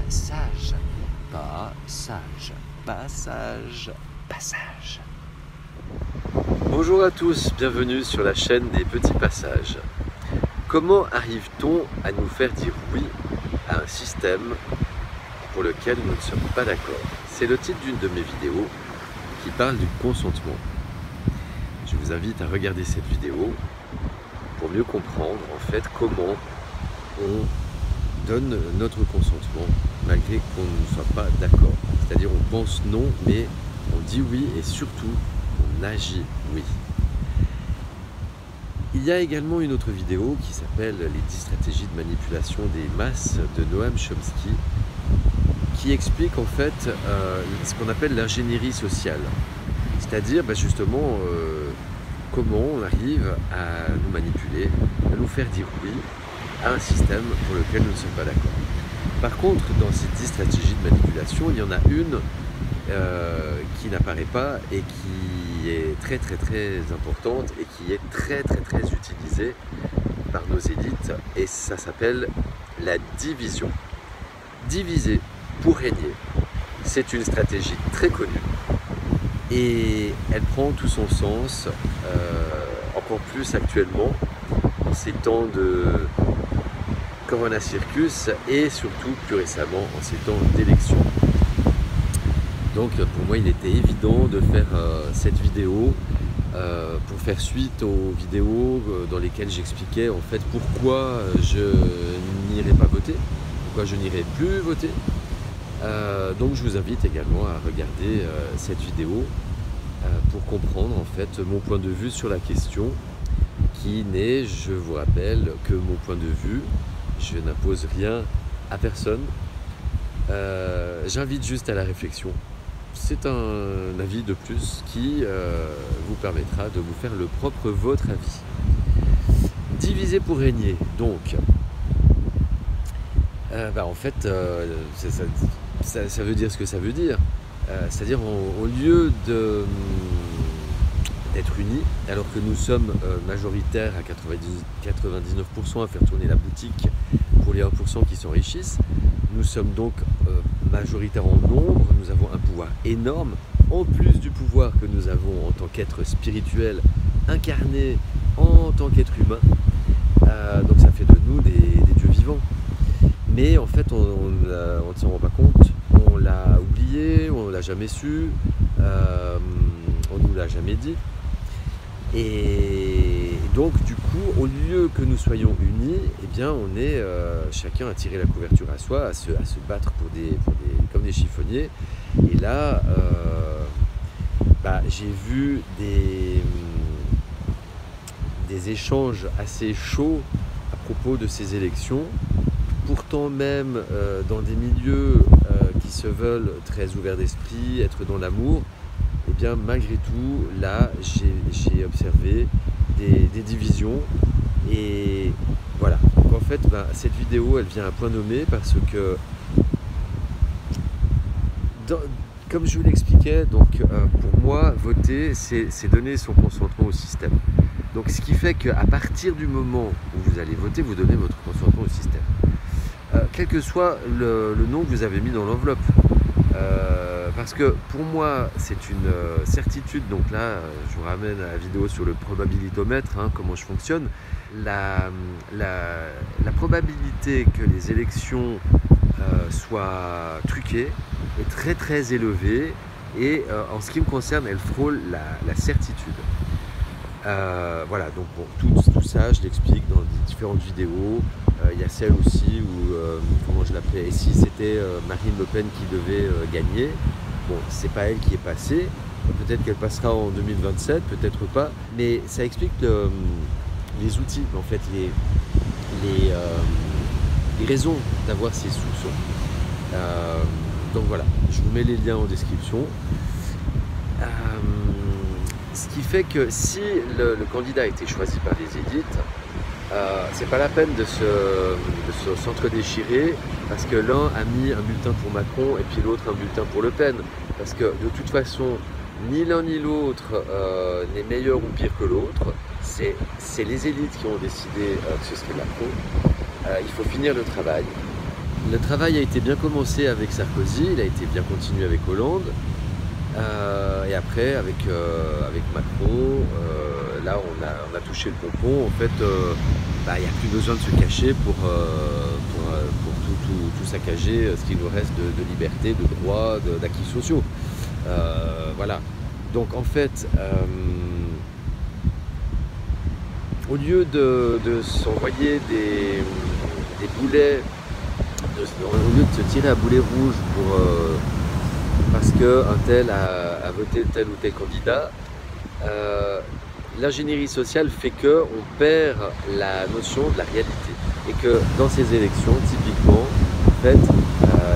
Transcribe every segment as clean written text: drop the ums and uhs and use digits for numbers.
Passage, passage. Bonjour à tous, bienvenue sur la chaîne des petits passages. Comment arrive-t-on à nous faire dire oui à un système pour lequel nous ne sommes pas d'accord? C'est le titre d'une de mes vidéos qui parle du consentement. Je vous invite à regarder cette vidéo pour mieux comprendre en fait comment on donne notre consentement malgré qu'on ne soit pas d'accord. C'est-à-dire on pense non mais on dit oui et surtout on agit oui. Il y a également une autre vidéo qui s'appelle « Les 10 stratégies de manipulation des masses » de Noam Chomsky qui explique en fait ce qu'on appelle l'ingénierie sociale. C'est-à-dire justement comment on arrive à nous manipuler, à nous faire dire oui à un système pour lequel nous ne sommes pas d'accord. Par contre, dans ces 10 stratégies de manipulation, il y en a une qui n'apparaît pas et qui est très importante et qui est très utilisée par nos élites, et ça s'appelle la division. Diviser pour régner, c'est une stratégie très connue et elle prend tout son sens encore plus actuellement en ces temps de Corona Circus et surtout plus récemment en ces temps d'élection. Donc pour moi il était évident de faire cette vidéo pour faire suite aux vidéos dans lesquelles j'expliquais en fait pourquoi je n'irai pas voter, pourquoi je n'irai plus voter. Donc je vous invite également à regarder cette vidéo pour comprendre en fait mon point de vue sur la question, qui n'est, je vous rappelle, que mon point de vue. Je n'impose rien à personne. J'invite juste à la réflexion. C'est un avis de plus qui vous permettra de vous faire votre avis. Diviser pour régner. Donc, en fait, ça veut dire ce que ça veut dire. C'est-à-dire, au lieu d'être unis, alors que nous sommes majoritaires à 99% à faire tourner la boutique pour les 1% qui s'enrichissent, nous sommes donc majoritaires en nombre, nous avons un pouvoir énorme, en plus du pouvoir que nous avons en tant qu'être spirituel, incarné en tant qu'être humain. Donc ça fait de nous des dieux vivants. Mais en fait, on ne s'en rend pas compte, on l'a oublié, on ne l'a jamais su, on ne nous l'a jamais dit. Et donc du coup, au lieu que nous soyons unis, eh bien on est chacun à tirer la couverture à soi, à se battre comme des chiffonniers. Et là, j'ai vu des échanges assez chauds à propos de ces élections. Pourtant même dans des milieux qui se veulent très ouverts d'esprit, être dans l'amour, et bien malgré tout, là, j'ai observé des divisions. Et voilà. Donc en fait, cette vidéo, elle vient à point nommé parce que, comme je vous l'expliquais, donc pour moi, voter, c'est donner son consentement au système. Donc ce qui fait qu'à partir du moment où vous allez voter, vous donnez votre consentement au système. Quel que soit le nom que vous avez mis dans l'enveloppe. Parce que pour moi c'est une certitude, donc là je vous ramène à la vidéo sur le probabilitomètre, comment je fonctionne. La probabilité que les élections soient truquées est très élevée et en ce qui me concerne elle frôle la certitude. Voilà, donc bon, tout ça je l'explique dans différentes vidéos. Il y a celle aussi où, comment je l'appelais, et si c'était Marine Le Pen qui devait gagner, bon, c'est pas elle qui est passée, peut-être qu'elle passera en 2027, peut-être pas, mais ça explique les outils, en fait, les raisons d'avoir ces soupçons. Donc voilà, je vous mets les liens en description. Ce qui fait que si le candidat a été choisi par les élites, c'est pas la peine de s'entre-déchirer parce que l'un a mis un bulletin pour Macron et puis l'autre un bulletin pour Le Pen. Parce que de toute façon, ni l'un ni l'autre n'est meilleur ou pire que l'autre. C'est les élites qui ont décidé que ce serait Macron. Il faut finir le travail. Le travail a été bien commencé avec Sarkozy, il a été bien continué avec Hollande, et après avec Macron, là on a touché le pompon. En fait, il n'y a plus besoin de se cacher pour tout saccager, ce qu'il nous reste de liberté, de droits, d'acquis sociaux. Voilà. Donc en fait, au lieu de s'envoyer des boulets, au lieu de se tirer à boulet rouge parce qu'un tel a voté tel ou tel candidat, l'ingénierie sociale fait qu'on perd la notion de la réalité. Et que dans ces élections, typiquement, en fait,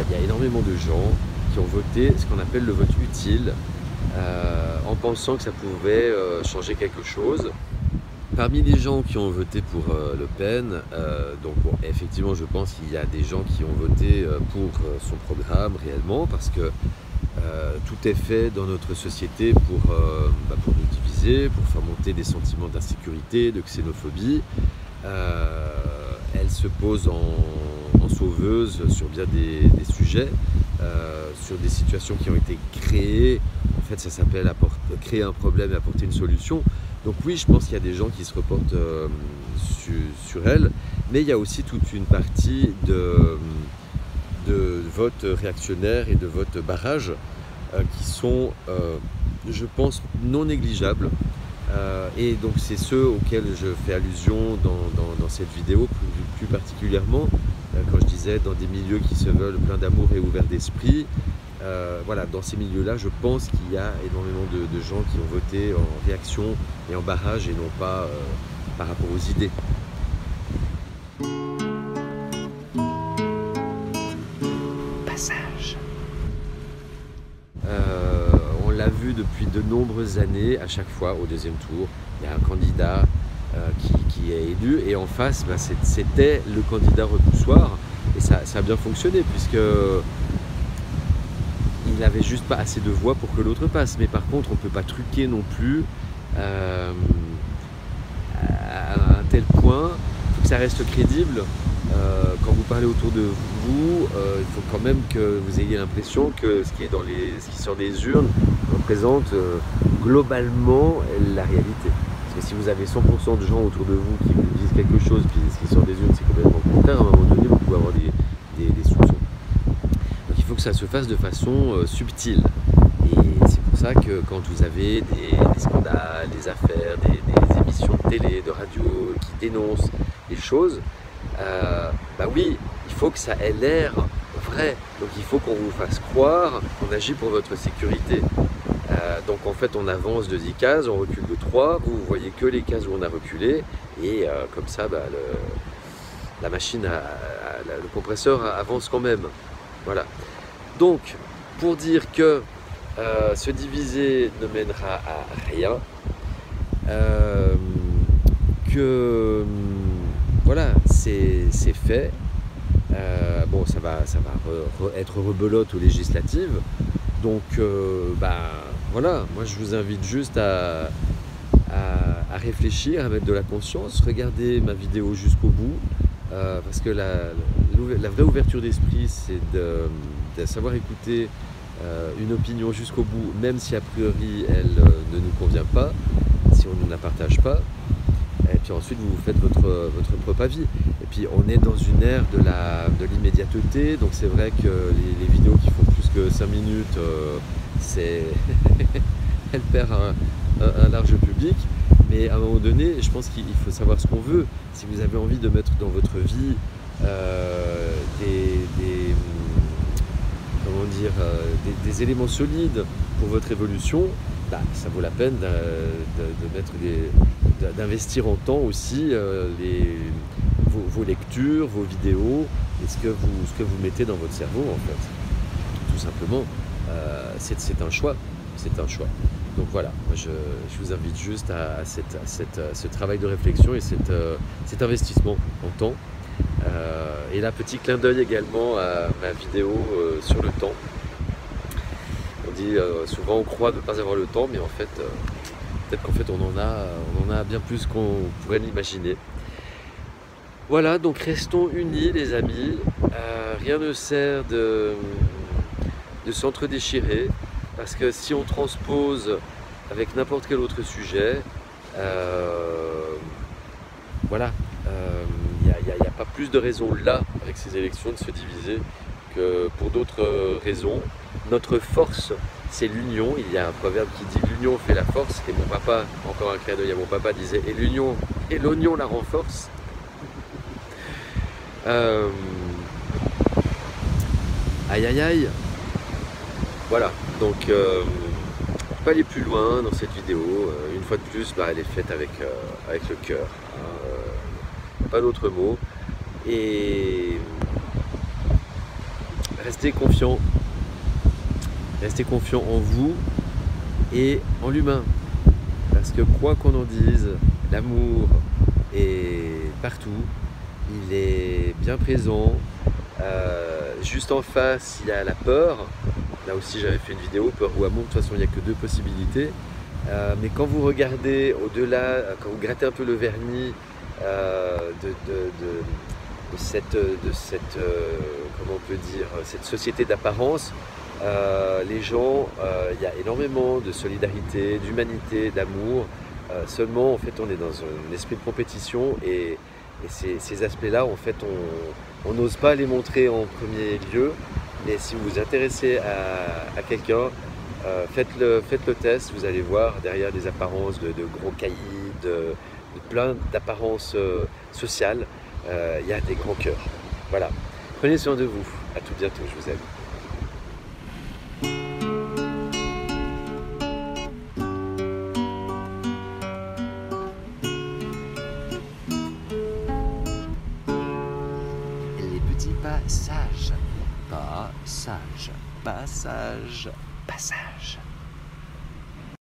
il y a énormément de gens qui ont voté ce qu'on appelle le vote utile, en pensant que ça pouvait changer quelque chose. Parmi les gens qui ont voté pour Le Pen, donc bon, effectivement je pense qu'il y a des gens qui ont voté pour son programme réellement, parce que tout est fait dans notre société pour nous diviser, pour faire monter des sentiments d'insécurité, de xénophobie. Elle se pose en sauveuse sur bien des sujets, sur des situations qui ont été créées. En fait, ça s'appelle créer un problème et apporter une solution. Donc oui, je pense qu'il y a des gens qui se reportent sur elle, mais il y a aussi toute une partie de vote réactionnaire et de vote barrage qui sont, je pense, non négligeables. Et donc c'est ceux auxquels je fais allusion dans cette vidéo, plus particulièrement, quand je disais dans des milieux qui se veulent pleins d'amour et ouverts d'esprit. Voilà, dans ces milieux-là, je pense qu'il y a énormément de gens qui ont voté en réaction et en barrage et non pas par rapport aux idées. Passage. On l'a vu depuis de nombreuses années, à chaque fois au deuxième tour, il y a un candidat qui est élu et en face, c'était le candidat repoussoir et ça a bien fonctionné puisque il n'avait juste pas assez de voix pour que l'autre passe. Mais par contre, on ne peut pas truquer non plus à un tel point. Il faut que ça reste crédible. Quand vous parlez autour de vous, il faut quand même que vous ayez l'impression que ce qui sort des urnes représente globalement la réalité. Parce que si vous avez 100% de gens autour de vous qui vous disent quelque chose, puis ce qui sort des urnes, c'est complètement le contraire, à un moment donné, vous pouvez avoir des soupçons. Il faut que ça se fasse de façon subtile. Et c'est pour ça que quand vous avez des scandales, des affaires, des émissions de télé, de radio qui dénoncent les choses, oui, il faut que ça ait l'air vrai. Donc il faut qu'on vous fasse croire qu'on agit pour votre sécurité. Donc en fait on avance de 10 cases, on recule de 3, vous voyez que les cases où on a reculé, et comme ça la machine, le compresseur avance quand même. Voilà. Donc, pour dire que se diviser ne mènera à rien, voilà, c'est fait. Bon, ça va être rebelote aux législatives. Donc, voilà, moi je vous invite juste à réfléchir, à mettre de la conscience, regardez ma vidéo jusqu'au bout. Parce que la vraie ouverture d'esprit, c'est de savoir écouter une opinion jusqu'au bout, même si a priori elle ne nous convient pas, si on ne la partage pas. Et puis ensuite, vous faites votre propre avis. Et puis, on est dans une ère de l'immédiateté, donc c'est vrai que les vidéos qui font plus que 5 minutes, elles perdent un large public. Mais à un moment donné, je pense qu'il faut savoir ce qu'on veut. Si vous avez envie de mettre dans votre vie des éléments solides pour votre évolution, ça vaut la peine d'investir en temps aussi vos lectures, vos vidéos, et ce que vous mettez dans votre cerveau en fait. Tout simplement, c'est un choix. C'est un choix. Donc voilà, moi je vous invite juste à ce travail de réflexion et cet investissement en temps. Et là, petit clin d'œil également à ma vidéo sur le temps. On dit souvent on croit ne pas avoir le temps, mais en fait, peut-être qu'en fait on en a bien plus qu'on pourrait l'imaginer. Voilà, donc restons unis les amis. Rien ne sert de s'entre-déchirer, parce que si on transpose avec n'importe quel autre sujet, voilà, il n'y a pas plus de raison là, avec ces élections, de se diviser que pour d'autres raisons. Notre force, c'est l'union. Il y a un proverbe qui dit l'union fait la force, et mon papa, encore un clin d'œil à mon papa, disait et l'union et l'oignon la renforce. Aïe aïe aïe. Voilà, donc on ne peut pas aller plus loin dans cette vidéo. Une fois de plus, elle est faite avec le cœur, hein, pas d'autre mot. Et restez confiants en vous et en l'humain, parce que quoi qu'on en dise, l'amour est partout, il est bien présent. Juste en face, il y a la peur. Là aussi, j'avais fait une vidéo, peur ou amour. De toute façon, il n'y a que deux possibilités. Mais quand vous regardez au-delà, quand vous grattez un peu le vernis de cette comment on peut dire, cette société d'apparence, les gens, il y a énormément de solidarité, d'humanité, d'amour. Seulement, en fait, on est dans un esprit de compétition, et ces aspects-là, en fait, on n'ose pas les montrer en premier lieu. Mais si vous vous intéressez à quelqu'un, faites le test, vous allez voir derrière des apparences de gros caïds, de plein d'apparences sociales, il y a des grands cœurs. Voilà. Prenez soin de vous. À tout bientôt, je vous aime. Passage, passage, passage, passage.